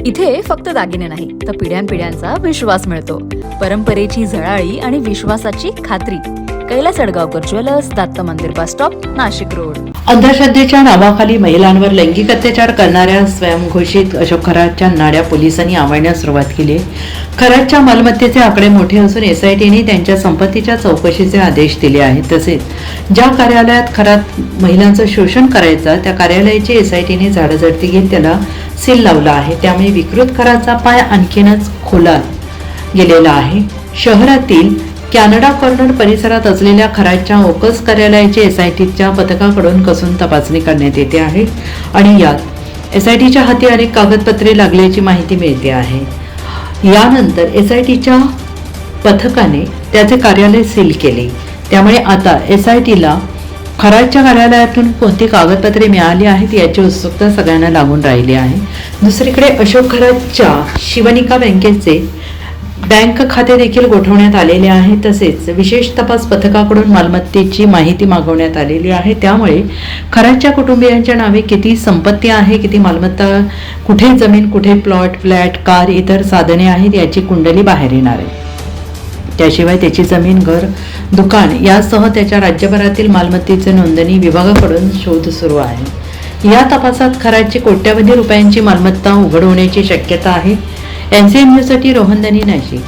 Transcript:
इथे फक्त दागिने नाही तर पिढ्यानपिढ्यांचा विश्वास मिळतो. परंपरेची झळाळी आणि विश्वासाची खात्री. कैलास अडगावकर ज्वेलर्स, दत्त मंदिर बस स्टॉप, नाशिक रोड. अंधश्रद्धेच्या नावाखाली महिलांवर लैंगिक अत्याचार करणाऱ्या स्वयंघोषित अशोक खरातच्या नाड्या पोलिसांनी आवळण्यास सुरुवात केली. खरातच्या मालमत्तेचे आकडे मोठे असून SITने त्यांच्या संपत्तीच्या चौकशीचे आदेश दिले आहेत. तसेच ज्या कार्यालयात खरात महिलांचं शोषण करायचा त्या कार्यालयाची SITने झाडाझडती घेत त्याला सील लावला आहे. त्यामुळे विकृत खराचा पाय आणखीनच खोलात गेलेला आहे. शहरातील कॅनडा कॉर्नर परिसरात असलेल्या खरातच्या ओकस कार्यालयाचे SITच्या पथकाकडून कसून तपासणी करण्यात येते आहे आणि यात SITच्या हाती अनेक कागदपत्रे लागल्याची माहिती मिळते आहे. यानंतर SITच्या पथकाने त्याचे कार्यालय सील केले. त्यामुळे आता SITला खरातच्या कार्यालयातून कोणती कागदपत्रे मिळाली आहेत याची उत्सुकता सगळ्यांना लागून राहिली आहे. दुसरीकडे अशोक खरातच्या शिवनिका बँकेचे बँक खाते देखील गोठवण्यात आलेले आहे. तसेच विशेष तपास पथकाकडून मालमत्तेची माहिती मागवण्यात आलेली आहे. त्यामुळे खरातच्या कुटुंबियांच्या नावे किती संपत्ती आहे, किती मालमत्ता, कुठे जमीन, कुठे प्लॉट, फ्लॅट, कार, इतर साधने आहेत याची कुंडली बाहेर येणार आहे. त्याशिवाय त्याची जमीन, घर, दुकान यासह त्याच्या राज्यभरातील मालमत्तेचे नोंदणी विभागाकडून शोध सुरू आहे. या तपासात खरातची कोट्यवधी रुपयांची मालमत्ता उघड होण्याची शक्यता आहे. NCN न्यूजसाठी रोहन दनी, नाशिक.